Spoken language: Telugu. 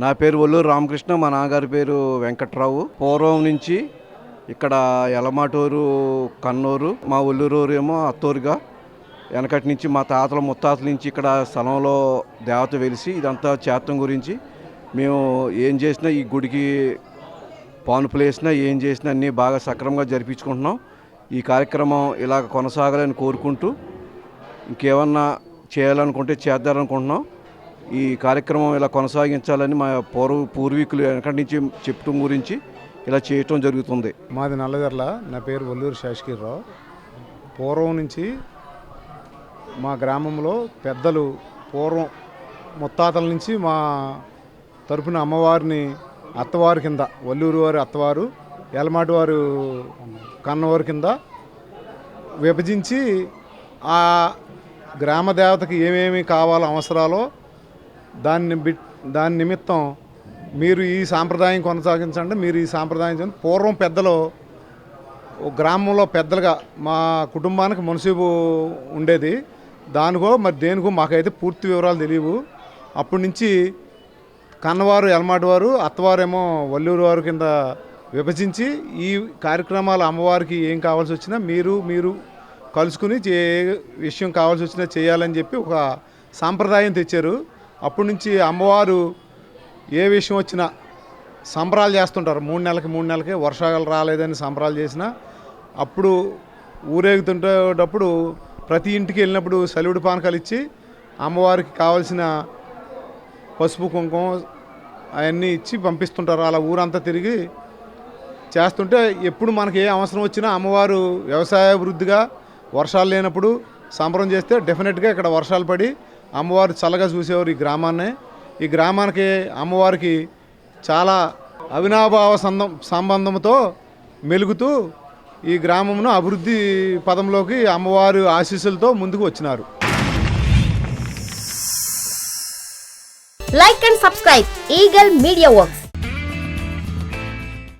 నా పేరు ఒల్లూరు రామకృష్ణ, మా నాన్నగారి పేరు వెంకట్రావు. పూర్వం నుంచి ఇక్కడ యలమాటూరు, కన్నూరు, మా ఒల్లూరు ఏమో అత్తూరుగా వెనకటి నుంచి మా తాతల ముత్తాతల నుంచి ఇక్కడ స్థలంలో దేవత వెలిసి ఇదంతా చేత్తం గురించి మేము ఏం చేసినా ఈ గుడికి పానుపులు వేసినా ఏం చేసినా అన్నీ బాగా సక్రమంగా జరిపించుకుంటున్నాం. ఈ కార్యక్రమం ఇలాగ కొనసాగాలని కోరుకుంటూ ఇంకేమన్నా చేయాలనుకుంటే చేద్దారనుకుంటున్నాం. ఈ కార్యక్రమం ఇలా కొనసాగించాలని మా పూర్వీకులు వెనకటి నుంచి చెప్పడం గురించి ఇలా చేయటం జరుగుతుంది. మాది నల్లజర్ల. నా పేరు ఒల్లూరు శేషగిరిరావు. పూర్వం నుంచి మా గ్రామంలో పెద్దలు పూర్వం ముత్తాతల నుంచి మా తరపున అమ్మవారిని అత్తవారి కింద, ఒల్లూరు వారి అత్తవారు, యలమాటి వారు కన్నవారి కింద విభజించి ఆ గ్రామ దేవతకి ఏమేమి కావాలో అవసరాలో దాని నిమిత్తం మీరు ఈ సాంప్రదాయం కొనసాగించండి, మీరు ఈ సాంప్రదాయం పూర్వం పెద్దలు గ్రామంలో పెద్దలుగా మా కుటుంబానికి మున్సిపు ఉండేది. దానికో మరి దేనికో మాకైతే పూర్తి వివరాలు తెలియవు. అప్పటి నుంచి కన్నవారు యలమాటి వారు, అత్తవారేమో ఒల్లూరు వారి కింద విభజించి ఈ కార్యక్రమాలు అమ్మవారికి ఏం కావాల్సి వచ్చినా మీరు కలుసుకుని విషయం కావాల్సి వచ్చినా చేయాలని చెప్పి ఒక సాంప్రదాయం తెచ్చారు. అప్పటి నుంచి అమ్మవారు ఏ విషయం వచ్చినా సంబరాలు చేస్తుంటారు. 3 నెలలకి వర్షాలు రాలేదని సంబరాలు చేసినా అప్పుడు ఊరేగుతుంటేటప్పుడు ప్రతి ఇంటికి వెళ్ళినప్పుడు సలివిడి పానకాలు ఇచ్చి అమ్మవారికి కావాల్సిన పసుపు కుంకుమ అవన్నీ ఇచ్చి పంపిస్తుంటారు. అలా ఊరంతా తిరిగి చేస్తుంటే ఎప్పుడు మనకి ఏ అవసరం వచ్చినా అమ్మవారు వ్యవసాయాభివృద్ధిగా వర్షాలు లేనప్పుడు సంబరం చేస్తే డెఫినెట్గా ఇక్కడ వర్షాలు పడి అమ్మవారు చల్లగా చూసేవారు ఈ గ్రామాన్ని. ఈ గ్రామానికి అమ్మవారికి చాలా అవినాభావ సంబంధంతో మెలుగుతూ ఈ గ్రామంను అభివృద్ధి పదంలోకి అమ్మవారి ఆశీస్సులతో ముందుకు వచ్చినారు. Like and subscribe Eagle Media Works.